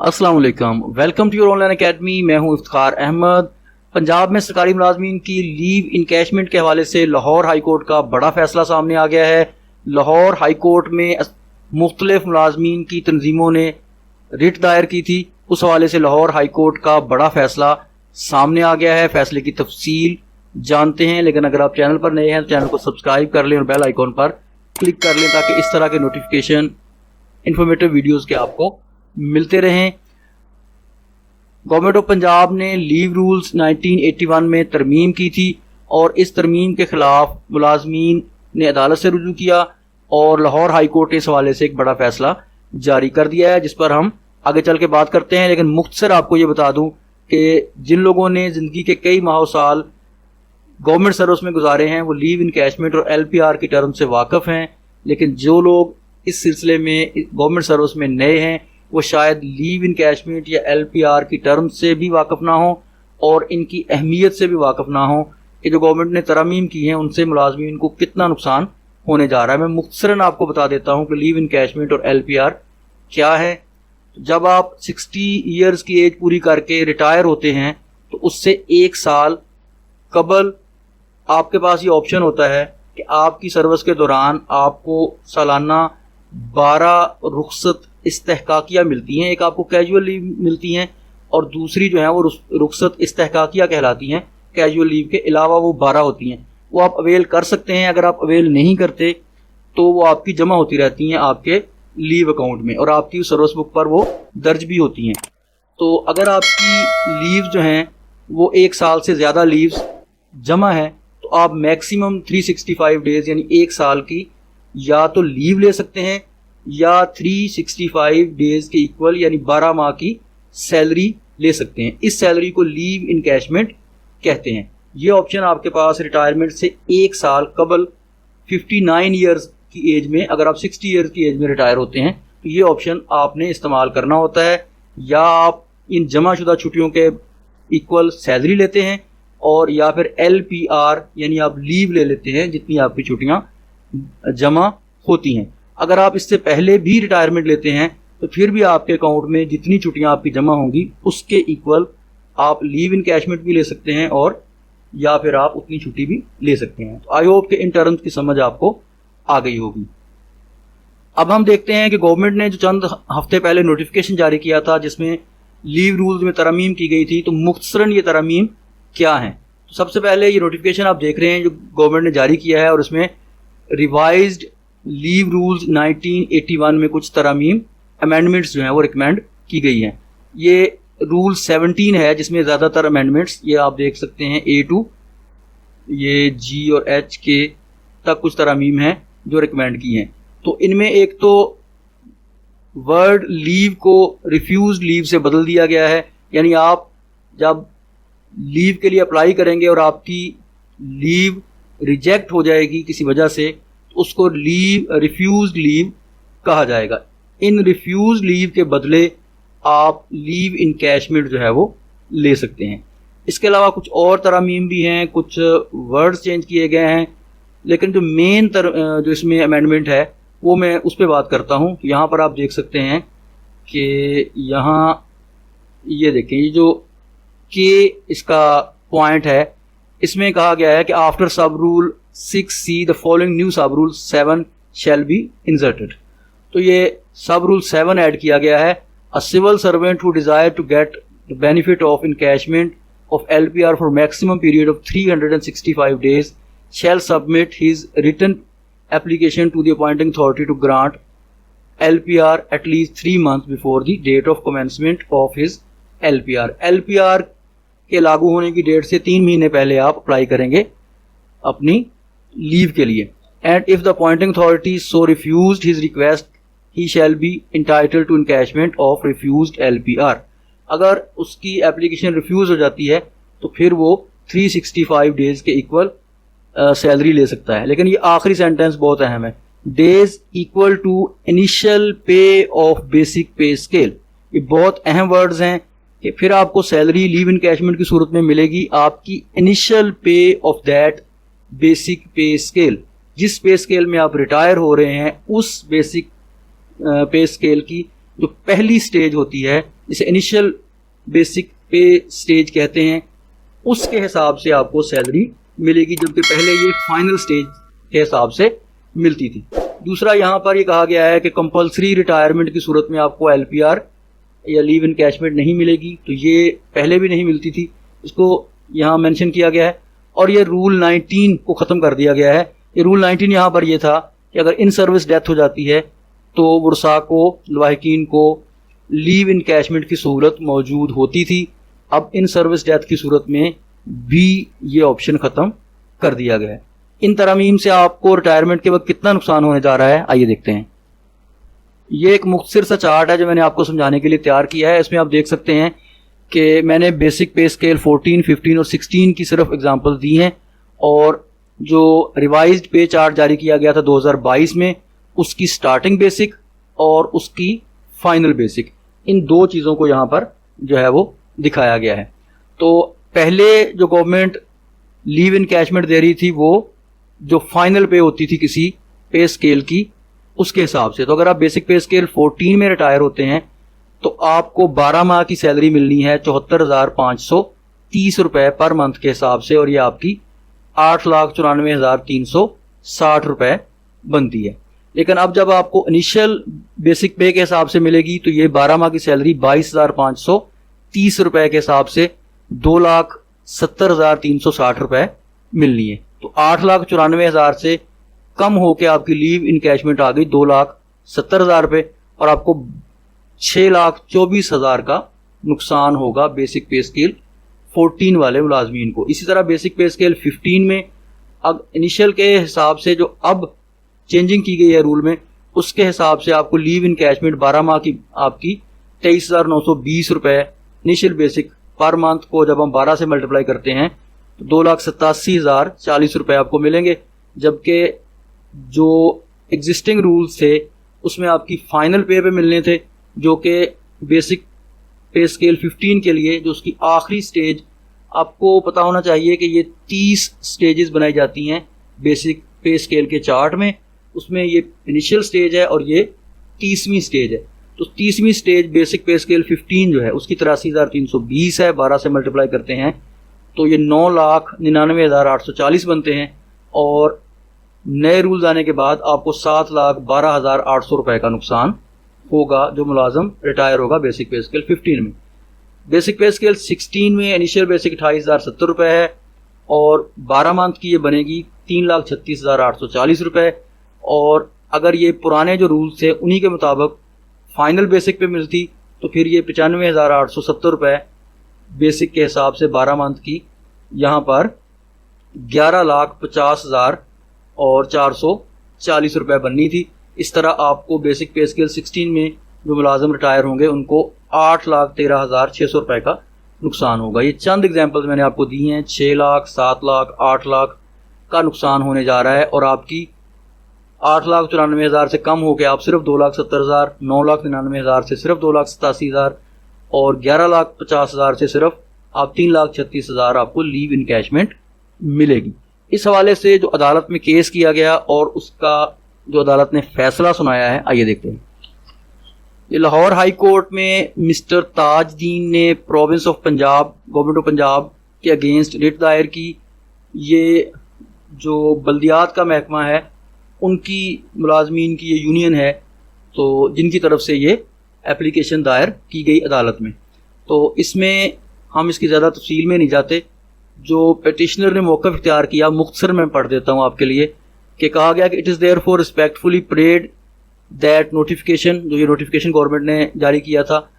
अस्सलाम वालेकुम, welcome to your online academy. मैं हूं इफ्तिखार अहमद। पंजाब में सरकारी मुलाजमीन की लीव इनकैशमेंट के हवाले से लाहौर हाई कोर्ट का बड़ा फैसला सामने आ गया है। लाहौर हाई कोर्ट में मुख्तलिफ मुलाजमीन की तंजीमों ने रिट दायर की थी। उस हवाले से लाहौर हाई कोर्ट का बड़ा फैसला सामने आ गया है। फैसले की तफसील जानते हैं, लेकिन अगर आप चैनल पर नए हैं तो चैनल को सब्सक्राइब कर लें और बेल आइकॉन पर क्लिक कर लें ताकि इस तरह के नोटिफिकेशन इंफॉर्मेटिव वीडियोस के आपको मिलते रहें। गवर्नमेंट ऑफ पंजाब ने लीव रूल्स 1981 में तरमीम की थी और इस तरमीम के खिलाफ मुलाजमीन ने अदालत से रुजू किया और लाहौर हाई कोर्ट ने इस हवाले से एक बड़ा फैसला जारी कर दिया है, जिस पर हम आगे चल के बात करते हैं। लेकिन मुख्तसर आपको ये बता दूं कि जिन लोगों ने ज़िंदगी के कई माह साल गवर्नमेंट सर्विस में गुजारे हैं वो लीव इनकैशमेंट और LPR की टर्म से वाकिफ़ हैं, लेकिन जो लोग इस सिलसिले में गवर्नमेंट सर्विस में नए हैं वो शायद लीव इनकैशमेंट या LPR की टर्म से भी वाकिफ़ ना हो और इनकी अहमियत से भी वाकिफ़ ना हो कि जो गवर्नमेंट ने तरमीम की हैं उनसे मुलाजमीन को कितना नुकसान होने जा रहा है। मैं मुख्तसरन आपको बता देता हूँ कि लीव इनकैशमेंट और LPR क्या है। जब आप 60 ईयर्स की एज पूरी करके रिटायर होते हैं तो उससे एक साल कबल आपके पास ये ऑप्शन होता है कि आपकी सर्विस के दौरान आपको सालाना 12 रुखसत इस्तेहकाकिया मिलती हैं। एक आपको कैजुअल लीव मिलती हैं और दूसरी जो है वो रुखसत इस्तेहकाकिया कहलाती हैं। कैजुअल लीव के अलावा वो 12 होती हैं, वो आप अवेल कर सकते हैं। अगर आप अवेल नहीं करते तो वो आपकी जमा होती रहती हैं आपके लीव अकाउंट में और आपकी सर्विस बुक पर वो दर्ज भी होती हैं। तो अगर आपकी लीव जो हैं वो एक साल से ज़्यादा लीव्स जमा है तो आप मैक्सिमम 365 डेज़ यानी एक साल की या तो लीव ले सकते हैं या 365 डेज़ के इक्वल यानी 12 माह की सैलरी ले सकते हैं। इस सैलरी को लीव इनकैशमेंट कहते हैं। ये ऑप्शन आपके पास रिटायरमेंट से एक साल कबल 59 ईयर्स की एज में, अगर आप 60 ईयर्स की एज में रिटायर होते हैं तो ये ऑप्शन आपने इस्तेमाल करना होता है। या आप इन जमा शुदा छुट्टियों के इक्वल सैलरी लेते हैं और या फिर LPR यानी आप लीव ले लेते हैं जितनी आपकी छुट्टियाँ जमा होती हैं। अगर आप इससे पहले भी रिटायरमेंट लेते हैं तो फिर भी आपके अकाउंट में जितनी छुट्टियाँ आपकी जमा होंगी उसके इक्वल आप लीव इनकैशमेंट भी ले सकते हैं और या फिर आप उतनी छुट्टी भी ले सकते हैं। तो आई होप के इन टर्म्स की समझ आपको आ गई होगी। अब हम देखते हैं कि गवर्नमेंट ने जो चंद हफ्ते पहले नोटिफिकेशन जारी किया था जिसमें लीव रूल्स में तरमीम की गई थी, तो मुख्तसरन ये तरमीम क्या है। तो सबसे पहले ये नोटिफिकेशन आप देख रहे हैं जो गवर्नमेंट ने जारी किया है और इसमें रिवाइज्ड लीव रूल्स 1981 में कुछ तरमीम अमेंडमेंट्स जो हैं वो रिकमेंड की गई हैं। ये रूल 17 है जिसमें ज़्यादातर अमेंडमेंट्स ये आप देख सकते हैं A2 ये G और H के तक कुछ तरमीम हैं जो रिकमेंड की हैं। तो इनमें एक तो वर्ड लीव को रिफ्यूज्ड लीव से बदल दिया गया है, यानी आप जब लीव के लिए अप्लाई करेंगे और आपकी लीव रिजेक्ट हो जाएगी किसी वजह से तो उसको रिफ्यूज्ड लीव कहा जाएगा। इन रिफ्यूज्ड लीव के बदले आप लीव इनकैशमेंट जो है वो ले सकते हैं। इसके अलावा कुछ और तरमीम भी हैं, कुछ वर्ड्स चेंज किए गए हैं, लेकिन जो मेन जो इसमें अमेंडमेंट है वो मैं उस पर बात करता हूँ। यहाँ पर आप देख सकते हैं कि यहाँ ये देखें, ये जो के इसका पॉइंट है इसमें कहा गया है कि after sub rule 6C the following new sub rule 7 shall be inserted. तो ये सब रूल 7 ऐड किया गया है। A civil servant who desire to get the benefit of encashment of LPR for maximum period of 365 days shall submit his written application to the appointing authority to grant LPR at least 3 months before the date of commencement of his LPR। LPR के लागू होने की date से 3 महीने पहले आप apply करेंगे अपनी लीव के लिए। And if the appointing authority so refused his request he shall be entitled to encashment of refused LPR। अगर उसकी एप्लीकेशन रिफ्यूज हो जाती है तो फिर वो 365 डेज के इक्वल सैलरी ले सकता है। लेकिन ये आखिरी सेंटेंस बहुत अहम है, डेज इक्वल टू इनिशियल पे ऑफ बेसिक पे स्केल। ये बहुत अहम वर्ड्स हैं कि फिर आपको सैलरी लीव इनकैशमेंट की सूरत में मिलेगी आपकी इनिशियल पे ऑफ दैट बेसिक पे स्केल। जिस पे स्केल में आप रिटायर हो रहे हैं उस बेसिक पे स्केल की जो पहली स्टेज होती है जिसे इनिशियल बेसिक पे स्टेज कहते हैं, उसके हिसाब से आपको सैलरी मिलेगी, जबकि पहले ये फाइनल स्टेज के हिसाब से मिलती थी। दूसरा, यहाँ पर ये कहा गया है कि कंपलसरी रिटायरमेंट की सूरत में आपको एलपीआर या लीव इनकैशमेंट नहीं मिलेगी, तो ये पहले भी नहीं मिलती थी, इसको यहाँ मेंशन किया गया है। और ये रूल 19 को ख़त्म कर दिया गया है। ये रूल 19 यहाँ पर ये था कि अगर इन सर्विस डेथ हो जाती है तो वर्सा को, लवाहिकीन को लीव इनकैशमेंट की सहूलत मौजूद होती थी। अब इन सर्विस डेथ की सूरत में भी ये ऑप्शन ख़त्म कर दिया गया है। इन तरमीम से आपको रिटायरमेंट के वक्त कितना नुकसान होने जा रहा है, आइए देखते हैं। ये एक मुख्तसर सा चार्ट है जो मैंने आपको समझाने के लिए तैयार किया है। इसमें आप देख सकते हैं कि मैंने बेसिक पे स्केल 14, 15 और 16 की सिर्फ एग्जांपल दी हैं, और जो रिवाइज्ड पे चार्ट जारी किया गया था 2022 में, उसकी स्टार्टिंग बेसिक और उसकी फाइनल बेसिक, इन दो चीज़ों को यहाँ पर जो है वो दिखाया गया है। तो पहले जो गवर्नमेंट लीव इनकैशमेंट दे रही थी वो जो फाइनल पे होती थी किसी पे स्केल की, उसके हिसाब से। तो अगर आप बेसिक पे स्केल 14 में रिटायर होते हैं तो आपको 12 माह की सैलरी मिलनी है 74,530 रुपए पर मंथ के हिसाब से, और ये आपकी 8,94,360 रुपए बनती है। लेकिन अब जब आपको इनिशियल बेसिक पे के हिसाब से मिलेगी तो ये 12 माह की सैलरी 22,530 रुपए के हिसाब से 2,70,360 रुपए मिलनी है। तो 8,94,000 से कम होके आपकी लीव इनकैशमेंट आ गई 2,70,000 रुपए, और आपको 6,24,000 का नुकसान होगा बेसिक पे स्केल 14 वाले मुलाजमीन को। इसी तरह बेसिक पे स्केल 15 में अब इनिशियल के हिसाब से जो अब चेंजिंग की गई है रूल में, उसके हिसाब से आपको लीव इनकैशमेंट 12 माह की आपकी 23,920 रुपए इनिशियल बेसिक पर मंथ को जब हम 12 से मल्टीप्लाई करते हैं तो 2,87,040 रुपए आपको मिलेंगे। जबकि जो एग्जिस्टिंग रूल्स थे उसमें आपकी फाइनल पे मिलने थे, जो कि बेसिक पे स्केल 15 के लिए जो उसकी आखिरी स्टेज, आपको पता होना चाहिए कि ये 30 स्टेजेस बनाई जाती हैं बेसिक पे स्केल के चार्ट में। उसमें ये इनिशियल स्टेज है और ये 30वीं स्टेज है। तो 30वीं स्टेज बेसिक पे स्केल 15 जो है उसकी 83,320 है, 12 से मल्टीप्लाई करते हैं तो ये 9,99,840 बनते हैं, और नए रूल्स आने के बाद आपको 7,12,800 रुपए का नुकसान होगा जो मुलाजम रिटायर होगा बेसिक पे स्केल 15 में। बेसिक पे स्केल 16 में इनिशियल बेसिक 28,070 रुपए है, और 12 मंथ की ये बनेगी 3,36,840 रुपए। और अगर ये पुराने जो रूल्स थे उन्हीं के मुताबिक फाइनल बेसिक पे मिलती तो फिर ये 95,870 रुपए बेसिक के हिसाब से 12 मंथ की यहाँ पर 11,50,440 रुपए बननी थी। इस तरह आपको बेसिक पे स्केल 16 में जो मुलाजम रिटायर होंगे उनको 8,13,600 रुपए का नुकसान होगा। ये चंद एग्जांपल्स मैंने आपको दी हैं। 6 लाख, 7 लाख, 8 लाख का नुकसान होने जा रहा है, और आपकी 8,94,000 से कम होकर आप सिर्फ 2,70,000, 9,99,000 से सिर्फ 2,87,000, और 11,50,000 से सिर्फ आप 3,36,000 आपको लीव इनकैशमेंट मिलेगी। इस हवाले से जो अदालत में केस किया गया और उसका जो अदालत ने फैसला सुनाया है, आइए देखते हैं। ये लाहौर हाई कोर्ट में मिस्टर ताजदीन ने province of Punjab, government of Punjab के अगेंस्ट रिट दायर की। ये जो बल्दियात का महकमा है उनकी मुलाजमीन की ये यूनियन है, तो जिनकी तरफ से ये एप्लीकेशन दायर की गई अदालत में। तो इसमें हम इसकी ज़्यादा तफसील में नहीं जाते। जो पिटिशनर ने मौक़िफ़ इख्तियार किया मुख्तसर में पढ़ देता हूँ आपके लिए, कि कहा गया कि it is therefore respectfully prayed that notification, जो ये नोटिफिकेशन गवर्नमेंट ने जारी किया था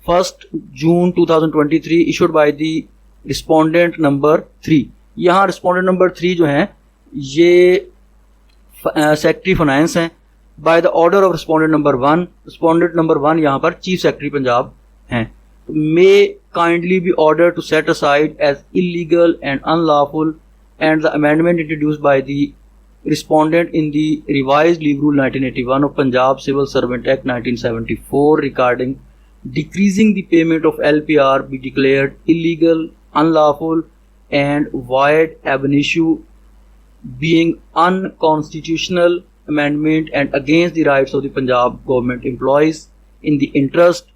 1 June 2023 issued by the respondent number 3। यहाँ रिस्पोंडेंट नंबर 3 जो हैं ये सेक्रेटरी फाइनेंस हैं। By the order of respondent number 1, respondent number 1 यहाँ पर चीफ सेक्रेटरी पंजाब हैं। May kindly be order to set aside as illegal and unlawful and the amendment introduced by the respondent in the revised leave rule 1981 of Punjab Civil Servant Act 1974 regarding decreasing the payment of LPR be declared illegal, unlawful and void ab initio, being unconstitutional amendment and against the rights of the Punjab government employees in the interest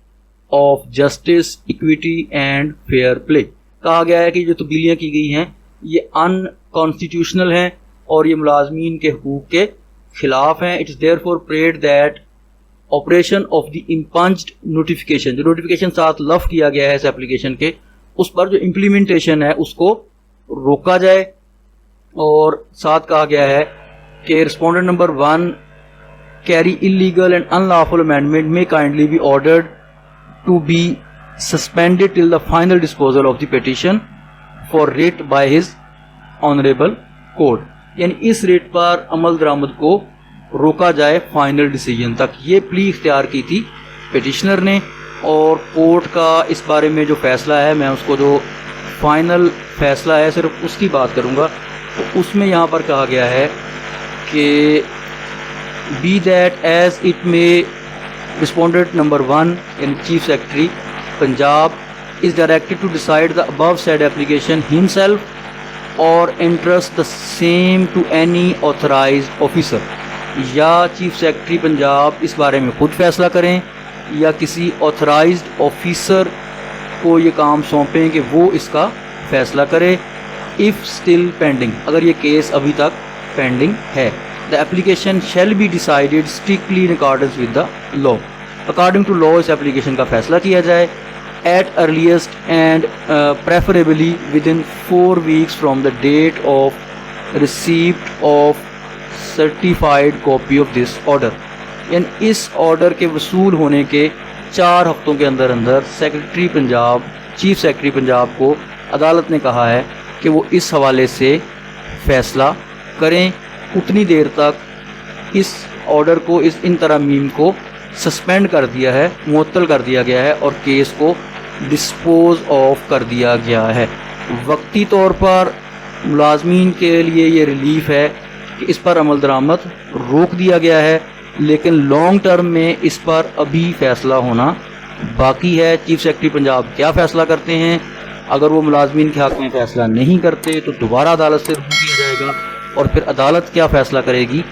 of justice, equity and fair play. कहा गया है कि जो तब्दीलियाँ की गई हैं ये unconstitutional हैं और ये मुलाजमीन के हकूक़ के खिलाफ हैं। It is therefore prayed that operation of the impugned notification, जो नोटिफिकेशन साथ लफ किया गया है इस एप्लीकेशन के, उस पर जो इम्प्लीमेंटेशन है उसको रोका जाए। और साथ कहा गया है कि respondent number 1 carry illegal and unlawful amendment may kindly be ordered to be suspended till the final disposal of the petition for writ by his honourable court, यानी इस रिट पर अमल दरामद को रोका जाए फाइनल डिसीजन तक। ये प्ली इख्तियार की थी पिटिशनर ने और कोर्ट का इस बारे में जो फैसला है, मैं उसको जो फाइनल फैसला है सिर्फ उसकी बात करूँगा। तो उसमें यहाँ पर कहा गया है कि be that as it may respondent number 1 यानी chief secretary Punjab is directed to decide the above said application himself और entrust the same to any authorised officer, या चीफ सेक्रेटरी पंजाब इस बारे में खुद फैसला करें या किसी ऑथराइज्ड ऑफिसर को ये काम सौंपें कि वो इसका फैसला करे। इफ़ स्टिल पेंडिंग, अगर ये केस अभी तक पेंडिंग है, the application shall be decided strictly in accordance with the law, according to law इस एप्लीकेशन का फैसला किया जाए at earliest and preferably within 4 weeks from the date of receipt of certified copy of this order, यानी इस order के वसूल होने के 4 हफ्तों के अंदर अंदर secretary Punjab, chief secretary Punjab को अदालत ने कहा है कि वो इस हवाले से फ़ैसला करें। उतनी देर तक इस ऑर्डर को, इस इन तरमीम को सस्पेंड कर दिया है, मुअत्तल कर दिया गया है और केस को डिस्पोज ऑफ कर दिया गया है। वक्ती तौर पर मुलाजमीन के लिए ये रिलीफ है कि इस पर अमल दरामद रोक दिया गया है, लेकिन लॉन्ग टर्म में इस पर अभी फ़ैसला होना बाकी है। चीफ सेक्रेटरी पंजाब क्या फ़ैसला करते हैं, अगर वो मुलाजमीन के हक़ में फ़ैसला नहीं करते तो दोबारा अदालत से रुजू किया जाएगा और फिर अदालत क्या फ़ैसला करेगी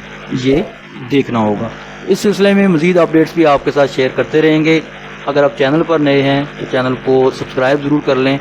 ये देखना होगा। इस सिलसिले में मज़ीद अपडेट्स भी आपके साथ शेयर करते रहेंगे। अगर आप चैनल पर नए हैं तो चैनल को सब्सक्राइब ज़रूर कर लें